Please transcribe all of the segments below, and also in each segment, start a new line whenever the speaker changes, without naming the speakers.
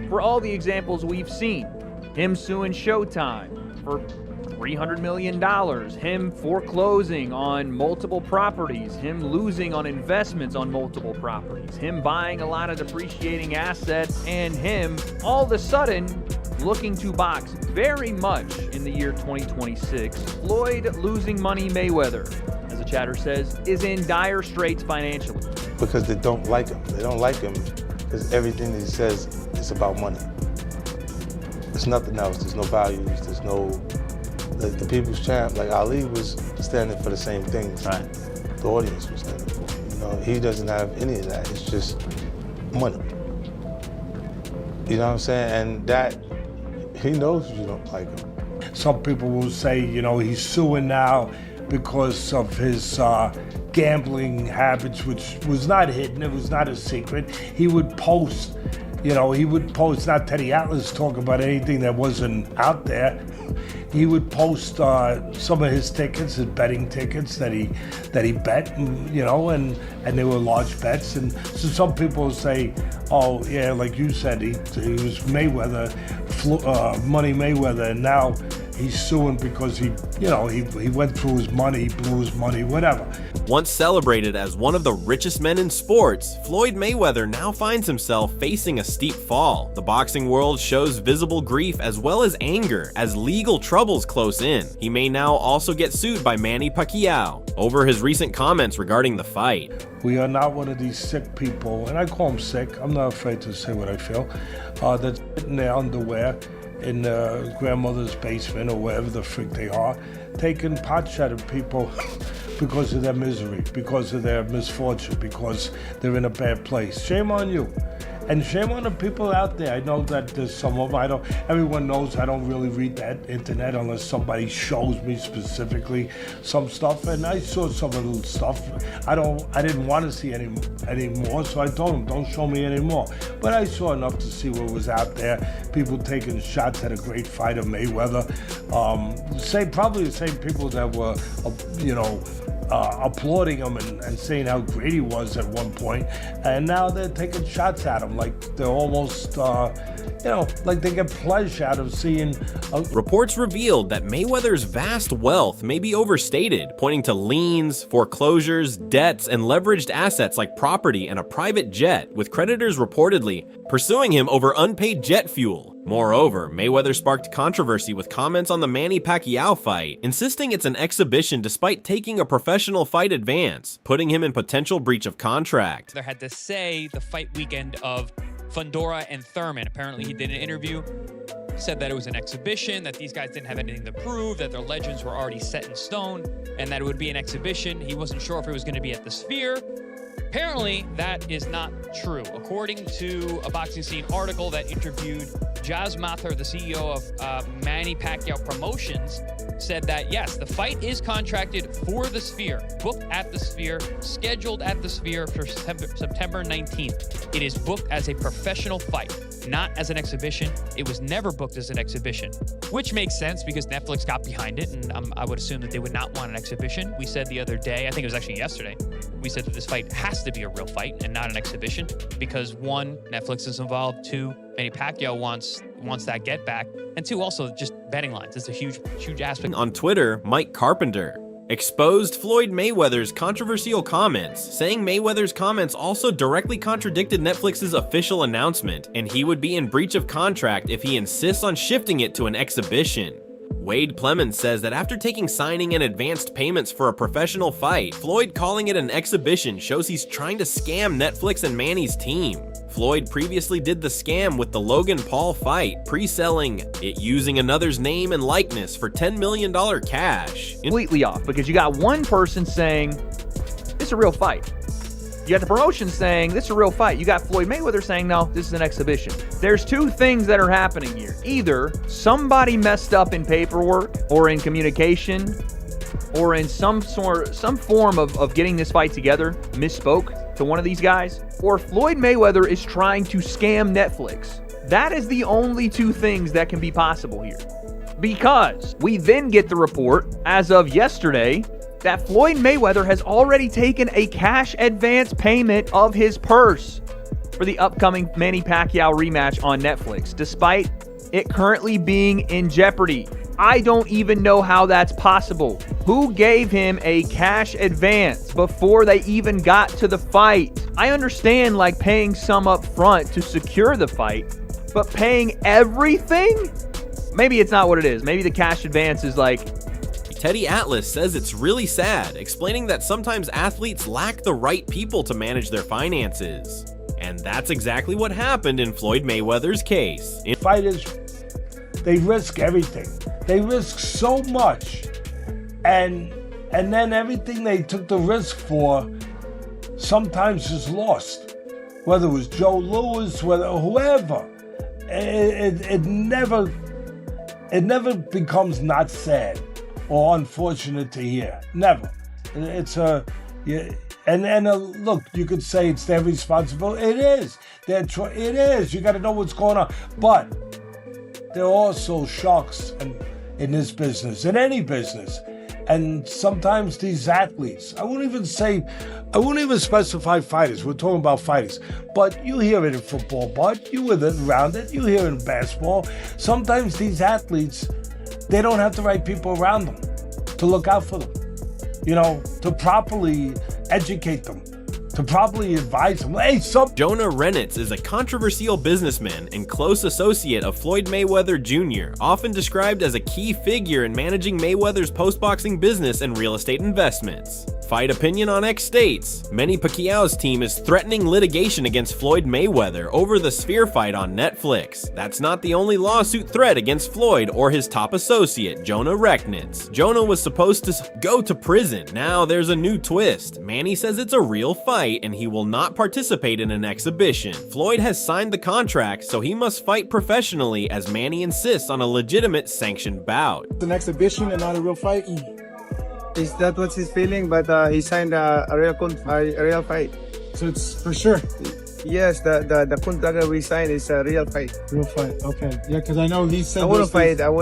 for all the examples we've seen. Him suing Showtime for $300 million, him foreclosing on multiple properties, him losing on investments on multiple properties, him buying a lot of depreciating assets, and him all of a sudden looking to box very much in the year 2026. Floyd losing money Mayweather, as the chatter says, is in dire straits financially.
Because they don't like him. They don't like him because everything that he says is about money. There's nothing else. There's no values. There's no... The people's champ, like Ali, was standing for the same things.
Right.
The audience was standing for. You know, he doesn't have any of that. It's just money. You know what I'm saying? And that, he knows you don't like him.
Some people will say, you know, he's suing now because of his gambling habits, which was not hidden. It was not a secret. He would post, not Teddy Atlas talk about anything that wasn't out there. He would post some of his tickets, his betting tickets that he bet, and they were large bets. And so some people say, oh yeah, like you said, he was Mayweather, Money Mayweather, and now he's suing because he went through his money, blew his money, whatever.
Once celebrated as one of the richest men in sports, Floyd Mayweather now finds himself facing a steep fall. The boxing world shows visible grief as well as anger as legal troubles close in. He may now also get sued by Manny Pacquiao over his recent comments regarding the fight.
We are not one of these sick people, and I call them sick, I'm not afraid to say what I feel, that's in their underwear in grandmother's basement or wherever the frick they are, taking pot shot at people because of their misery, because of their misfortune, because they're in a bad place. Shame on you. And shame on the people out there. I know that there's some of them, everyone knows I don't really read that internet unless somebody shows me specifically some stuff, and I saw some of the stuff. I didn't want to see any more, so I told them, don't show me anymore. But I saw enough to see what was out there. People taking shots at a great fighter, Mayweather. Probably the same people that were, applauding him and saying how great he was at one point, and now they're taking shots at him like they're almost, like they get pleasure out of seeing.
Reports revealed that Mayweather's vast wealth may be overstated, pointing to liens, foreclosures, debts, and leveraged assets like property and a private jet, with creditors reportedly pursuing him over unpaid jet fuel. Moreover, Mayweather sparked controversy with comments on the Manny Pacquiao fight, insisting it's an exhibition despite taking a professional fight advance, putting him in potential breach of contract.
They had to say the fight weekend of Fundora and Thurman. Apparently he did an interview, said that it was an exhibition, that these guys didn't have anything to prove, that their legends were already set in stone, and that it would be an exhibition. He wasn't sure if it was going to be at the Sphere. Apparently, that is not true. According to a Boxing Scene article that interviewed Jazz Mathur, the CEO of Manny Pacquiao Promotions, said that, yes, the fight is contracted for the Sphere, booked at the Sphere, scheduled at the Sphere for September 19th. It is booked as a professional fight, not as an exhibition. It was never booked as an exhibition, which makes sense because Netflix got behind it, and I would assume that they would not want an exhibition. We said the other day, I think it was actually yesterday, we said that this fight has to be a real fight and not an exhibition because one, Netflix is involved, two, Manny Pacquiao wants that get back, and two, also just betting lines. It's a huge aspect.
On Twitter, Mike Carpenter exposed Floyd Mayweather's controversial comments, saying Mayweather's comments also directly contradicted Netflix's official announcement, and he would be in breach of contract if he insists on shifting it to an exhibition. Wade Plemons says that after taking signing and advanced payments for a professional fight, Floyd calling it an exhibition shows he's trying to scam Netflix and Manny's team. Floyd previously did the scam with the Logan Paul fight, pre-selling it using another's name and likeness for $10 million cash.
Completely off, because you got one person saying, it's a real fight. You got the promotion saying, this is a real fight. You got Floyd Mayweather saying, no, this is an exhibition. There's two things that are happening here. Either somebody messed up in paperwork or in communication or in some form of getting this fight together, misspoke to one of these guys, or Floyd Mayweather is trying to scam Netflix. That is the only two things that can be possible here. Because we then get the report, as of yesterday, that Floyd Mayweather has already taken a cash advance payment of his purse for the upcoming Manny Pacquiao rematch on Netflix, despite it currently being in jeopardy. I don't even know how that's possible. Who gave him a cash advance before they even got to the fight? I understand like paying some up front to secure the fight, but paying everything? Maybe it's not what it is. Maybe the cash advance is like...
Teddy Atlas says it's really sad, explaining that sometimes athletes lack the right people to manage their finances. And that's exactly what happened in Floyd Mayweather's case.
Fighters, they risk everything. They risk so much. And then everything they took the risk for sometimes is lost. Whether it was Joe Louis, whoever. It never becomes not sad or unfortunate to hear. Never. It's look, you could say it's their responsibility. It is. It is. You got to know what's going on. But there are also sharks in this business, in any business. And sometimes these athletes, I wouldn't even specify fighters. We're talking about fighters. But you hear it in football, Bud. You were around it. You hear it in basketball. Sometimes these athletes, they don't have the right people around them to look out for them, to properly educate them, to properly advise them. Hey,
Jonah Renitz is a controversial businessman and close associate of Floyd Mayweather Jr., often described as a key figure in managing Mayweather's post-boxing business and real estate investments. Fight Opinion on X states, Manny Pacquiao's team is threatening litigation against Floyd Mayweather over the Sphere fight on Netflix. That's not the only lawsuit threat against Floyd or his top associate, Jonah Renitz. Jonah was supposed to go to prison. Now there's a new twist. Manny says it's a real fight and he will not participate in an exhibition. Floyd has signed the contract, so he must fight professionally as Manny insists on a legitimate sanctioned bout.
It's an exhibition and not a real fight.
Is that what he's feeling? But he signed a real fight.
So it's for sure.
Yes, the contract that we signed is a real fight.
Real fight. Okay. Yeah, because I know he said.
I want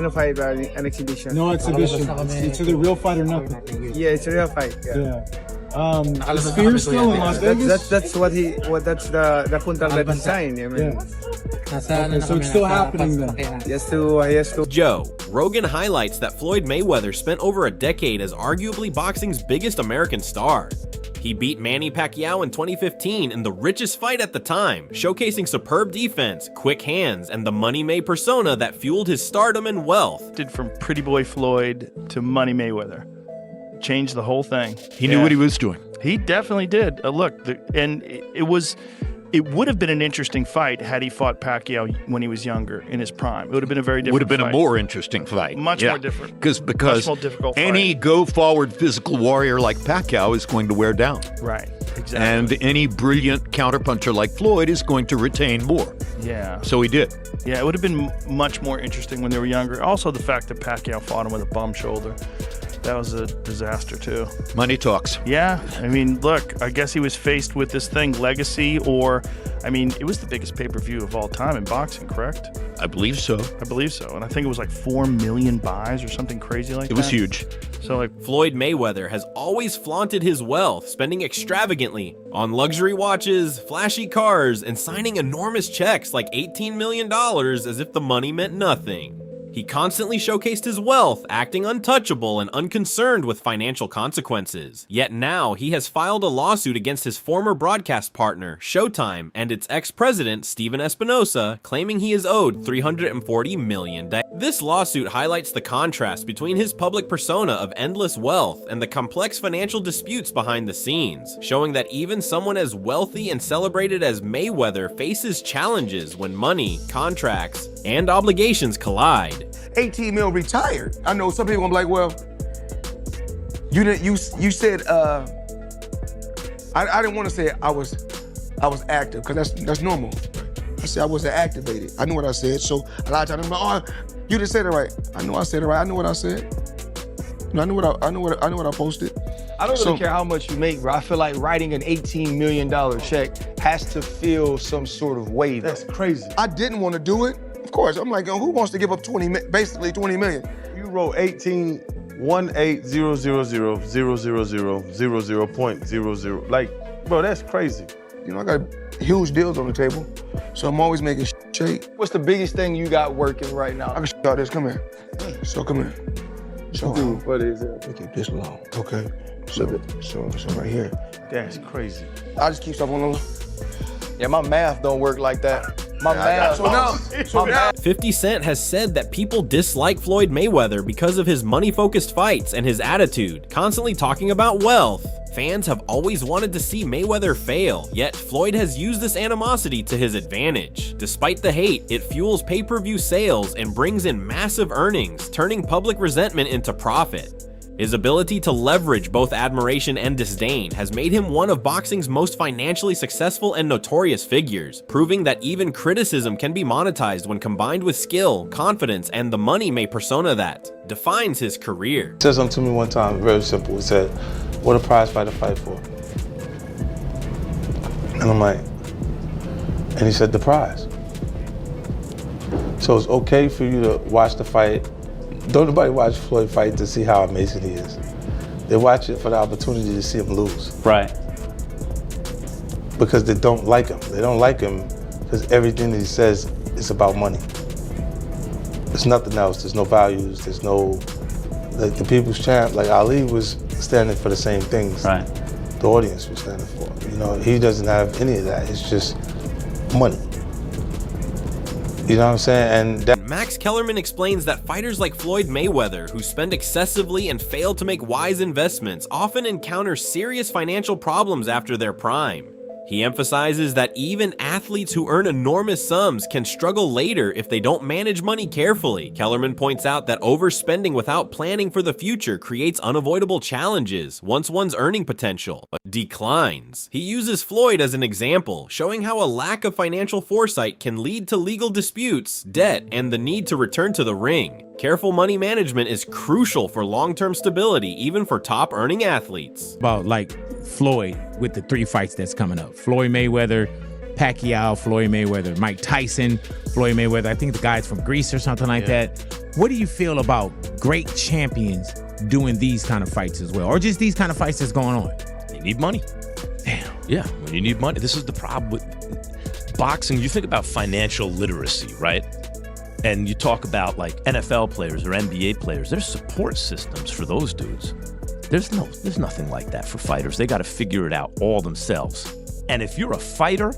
to fight an exhibition.
No exhibition. It's either real fight or nothing.
Yeah, it's a real fight.
Yeah. The Sphere still in Las Vegas.
That's the contract that he signed. I mean.
Yeah. Okay, so it's still happening then.
He has to.
Joe Rogan highlights that Floyd Mayweather spent over a decade as arguably boxing's biggest American star. He beat Manny Pacquiao in 2015 in the richest fight at the time, showcasing superb defense, quick hands, and the money-made persona that fueled his stardom and wealth.
Did from Pretty Boy Floyd to Money Mayweather. Changed the whole thing.
He knew what he was doing.
He definitely did. It would have been an interesting fight had he fought Pacquiao when he was younger, in his prime. It would have been a very different fight.
Would have been a more interesting fight.
Much more different.
Because
much more difficult
any
fight.
go-forward physical warrior like Pacquiao is going to wear down.
Right, exactly.
And any brilliant counterpuncher like Floyd is going to retain more.
Yeah.
So he did.
Yeah, it would have been much more interesting when they were younger. Also, the fact that Pacquiao fought him with a bum shoulder. That was a disaster, too.
Money talks.
Yeah. I mean, look, I guess he was faced with this thing, legacy, it was the biggest pay-per-view of all time in boxing, correct?
I believe so.
And I think it was like 4 million buys or something crazy like that.
It was huge.
So
Floyd Mayweather has always flaunted his wealth, spending extravagantly on luxury watches, flashy cars, and signing enormous checks like $18 million as if the money meant nothing. He constantly showcased his wealth, acting untouchable and unconcerned with financial consequences. Yet now, he has filed a lawsuit against his former broadcast partner, Showtime, and its ex-president, Steven Espinosa, claiming he is owed $340 million. This lawsuit highlights the contrast between his public persona of endless wealth and the complex financial disputes behind the scenes, showing that even someone as wealthy and celebrated as Mayweather faces challenges when money, contracts, and obligations collide.
18 mil retired. I know some people gonna be like, well, you said I didn't want to say I was active because that's normal. I said I wasn't activated. I knew what I said. So a lot of times I'm like, oh, you didn't say it right. I know I said it right. I know what I said. I know what I posted.
I don't really care how much you make, bro. I feel like writing an $18 million check has to feel some sort of way.
That's crazy.
I didn't want to do it. Of course, I'm like, who wants to give up basically 20 million?
You wrote 18,180,000,000.00. Like, bro, that's crazy.
You know, I got huge deals on the table, so I'm always making shake.
What's the biggest thing you got working right now?
I can shout this. Come here. So come here. So
What is it?
look at this long. Okay. So right here.
That's crazy.
I just keep stuff on the low.
Yeah, my math don't work like that. My math.
So now,
50 Cent has said that people dislike Floyd Mayweather because of his money-focused fights and his attitude, constantly talking about wealth. Fans have always wanted to see Mayweather fail, yet Floyd has used this animosity to his advantage. Despite the hate, it fuels pay-per-view sales and brings in massive earnings, turning public resentment into profit. His ability to leverage both admiration and disdain has made him one of boxing's most financially successful and notorious figures, proving that even criticism can be monetized when combined with skill, confidence, and the money-made persona that defines his career.
He said something to me one time, very simple. He said, "What a prize fighter fight for?" And I'm like, and he said, "The prize." So it's okay for you to watch the fight. Don't nobody watch Floyd fight to see how amazing he is. They watch it for the opportunity to see him lose.
Right.
Because they don't like him. They don't like him because everything that he says is about money. There's nothing else. There's no values. There's no, like the people's champ, like Ali was standing for the same things.
Right.
The audience was standing for. You know, he doesn't have any of that. It's just money. You know what I'm saying? And
Max Kellerman explains that fighters like Floyd Mayweather, who spend excessively and fail to make wise investments, often encounter serious financial problems after their prime. He emphasizes that even athletes who earn enormous sums can struggle later if they don't manage money carefully. Kellerman points out that overspending without planning for the future creates unavoidable challenges once one's earning potential declines. He uses Floyd as an example, showing how a lack of financial foresight can lead to legal disputes, debt, and the need to return to the ring. Careful money management is crucial for long-term stability, even for top-earning athletes.
About like Floyd with the 3 fights that's coming up. Floyd Mayweather, Pacquiao, Floyd Mayweather, Mike Tyson, Floyd Mayweather. I think the guy's from Greece or something like that. What do you feel about great champions doing these kind of fights as well? Or just these kind of fights that's going on?
You need money.
Damn.
Yeah, when you need money. This is the problem with boxing. You think about financial literacy, right? And you talk about like NFL players or NBA players. There's support systems for those dudes. There's nothing like that for fighters. They got to figure it out all themselves. And if you're a fighter,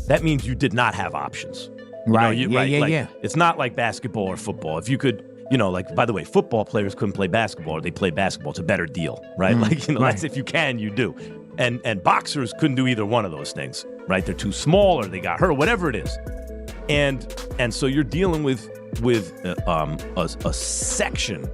that means you did not have options.
Right.
Yeah. It's not like basketball or football. If you could, like, by the way, football players couldn't play basketball or they play basketball. It's a better deal, right? That's if you can, you do. And boxers couldn't do either one of those things, right? They're too small or they got hurt or whatever it is. And so you're dealing with a section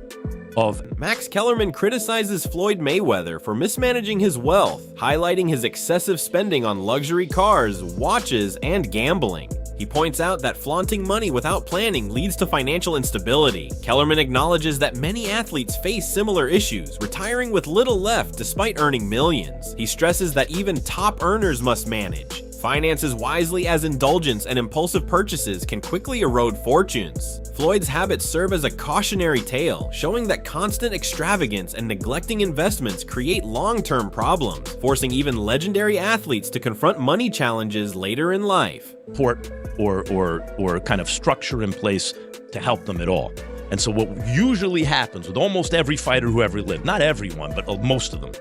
of...
Max Kellerman criticizes Floyd Mayweather for mismanaging his wealth, highlighting his excessive spending on luxury cars, watches, and gambling. He points out that flaunting money without planning leads to financial instability. Kellerman acknowledges that many athletes face similar issues, retiring with little left despite earning millions. He stresses that even top earners must manage finances wisely, as indulgence and impulsive purchases can quickly erode fortunes. Floyd's habits serve as a cautionary tale, showing that constant extravagance and neglecting investments create long-term problems, forcing even legendary athletes to confront money challenges later in life.
Support or kind of structure in place to help them at all. And so what usually happens with almost every fighter who ever lived, not everyone, but most of them,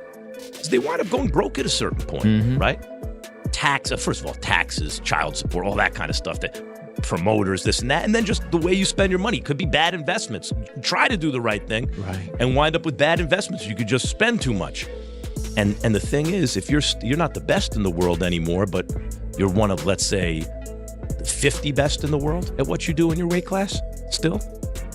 is they wind up going broke at a certain point, right? First of all, taxes, child support, all that kind of stuff, that promoters, this and that, and then just the way you spend your money. Could be bad investments. Try to do the right thing and wind up with bad investments. You could just spend too much. And the thing is, if you're not the best in the world anymore, but you're one of, let's say, the 50 best in the world at what you do in your weight class, still,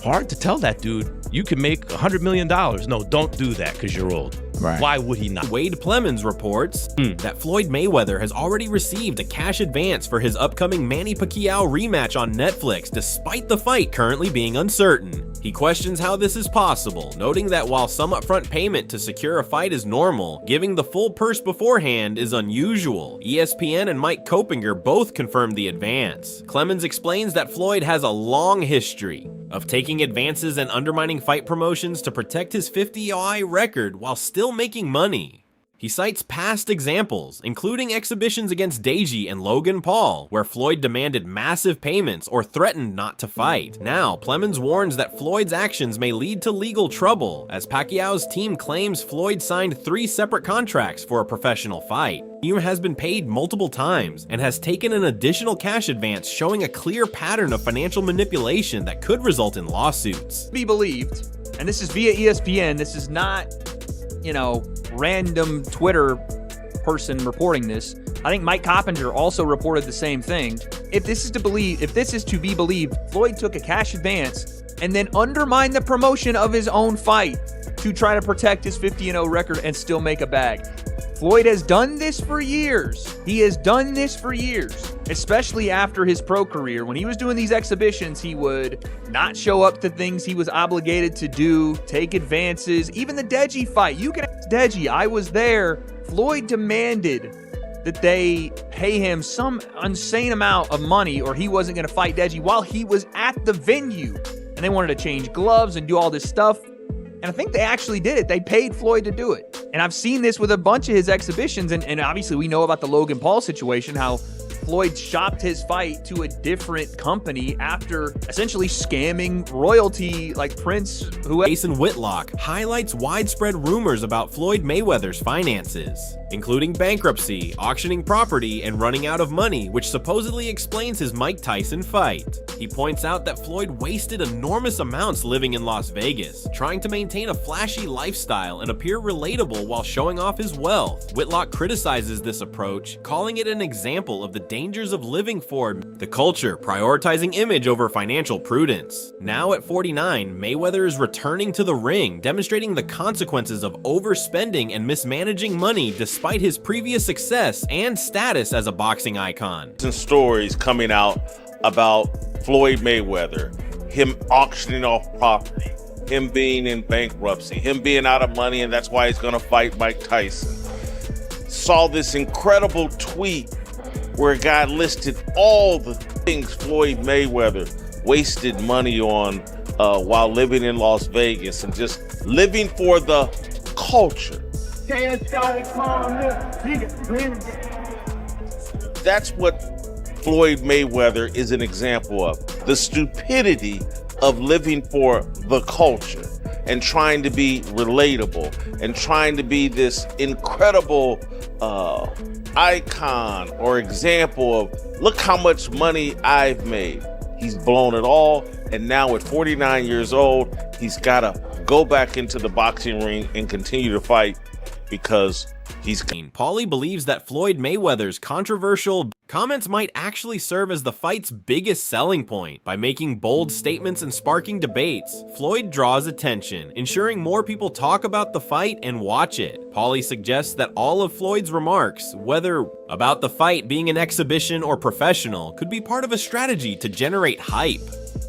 hard to tell that dude, you can make $100 million. No, don't do that because you're old.
Right.
Why would he not?
Wade Plemons reports that Floyd Mayweather has already received a cash advance for his upcoming Manny Pacquiao rematch on Netflix, despite the fight currently being uncertain. He questions how this is possible, noting that while some upfront payment to secure a fight is normal, giving the full purse beforehand is unusual. ESPN and Mike Kopinger both confirmed the advance. Clemens explains that Floyd has a long history of taking advances and undermining fight promotions to protect his 50-0 record while still making money. He cites past examples, including exhibitions against Deji and Logan Paul, where Floyd demanded massive payments or threatened not to fight. Now, Plemons warns that Floyd's actions may lead to legal trouble, as Pacquiao's team claims Floyd signed 3 separate contracts for a professional fight. He has been paid multiple times and has taken an additional cash advance, showing a clear pattern of financial manipulation that could result in lawsuits.
Be believed, and this is via ESPN, this is not, random Twitter person reporting this. I think Mike Coppinger also reported the same thing. If this is to be believed, Floyd took a cash advance and then undermined the promotion of his own fight to try to protect his 50-0 record and still make a bag. Floyd has done this for years. He has done this for years, especially after his pro career. When he was doing these exhibitions, he would not show up to things he was obligated to do, take advances. Even the Deji fight, you can ask Deji, I was there. Floyd demanded that they pay him some insane amount of money or he wasn't going to fight Deji while he was at the venue. And they wanted to change gloves and do all this stuff. And I think they actually did it. They paid Floyd to do it. And I've seen this with a bunch of his exhibitions. And obviously we know about the Logan Paul situation, how Floyd shopped his fight to a different company after essentially scamming royalty like Prince, who
Jason Whitlock highlights widespread rumors about Floyd Mayweather's finances, including bankruptcy, auctioning property, and running out of money, which supposedly explains his Mike Tyson fight. He points out that Floyd wasted enormous amounts living in Las Vegas, trying to maintain a flashy lifestyle and appear relatable while showing off his wealth. Whitlock criticizes this approach, calling it an example of the dangers of living for the culture, prioritizing image over financial prudence. Now at 49, Mayweather is returning to the ring, demonstrating the consequences of overspending and mismanaging money despite his previous success and status as a boxing icon.
Stories coming out about Floyd Mayweather, him auctioning off property, him being in bankruptcy, him being out of money, and that's why he's gonna fight Mike Tyson. Saw this incredible tweet where a guy listed all the things Floyd Mayweather wasted money on while living in Las Vegas and just living for the culture. That's what Floyd Mayweather is an example of. The stupidity of living for the culture and trying to be relatable and trying to be this incredible icon or example of, look how much money I've made. He's blown it all, and now at 49 years old, he's got to go back into the boxing ring and continue to fight because he's clean.
Paulie believes that Floyd Mayweather's controversial comments might actually serve as the fight's biggest selling point. By making bold statements and sparking debates, Floyd draws attention, ensuring more people talk about the fight and watch it. Paulie suggests that all of Floyd's remarks, whether about the fight being an exhibition or professional, could be part of a strategy to generate hype.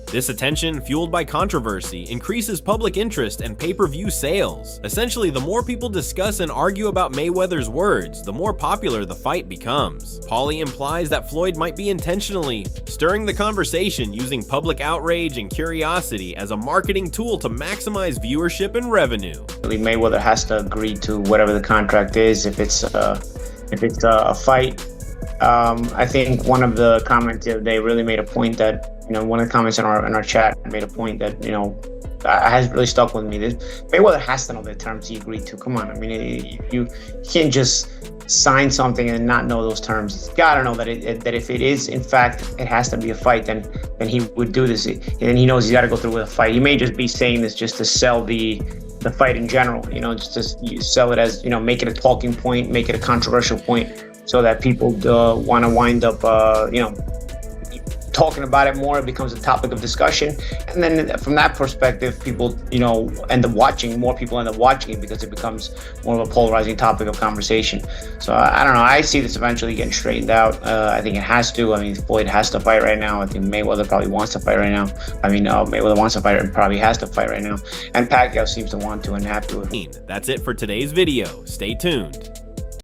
This attention, fueled by controversy, increases public interest and pay-per-view sales. Essentially, the more people discuss and argue about Mayweather's words, the more popular the fight becomes. Paulie implies that Floyd might be intentionally stirring the conversation using public outrage and curiosity as a marketing tool to maximize viewership and revenue.
Mayweather has to agree to whatever the contract is. If it's a fight, I think one of the comments they really made a point that, one of the comments in our chat made a point that, has really stuck with me. Mayweather has to know the terms he agreed to. Come on, I mean, you can't just sign something and not know those terms. You gotta know that if it is, in fact, it has to be a fight, then he would do this. And he knows he's got to go through with a fight. He may just be saying this just to sell the fight in general, just to sell it as, make it a talking point, make it a controversial point, so that people want to wind up, talking about it more. It becomes a topic of discussion, and then from that perspective, people end up watching. More people end up watching it because it becomes more of a polarizing topic of conversation. So I don't know. I see this eventually getting straightened out. I think it has to. I mean, Floyd has to fight right now. I think Mayweather probably wants to fight right now. Mayweather wants to fight and probably has to fight right now. And Pacquiao seems to want to and have to.
That's it for today's video. Stay tuned.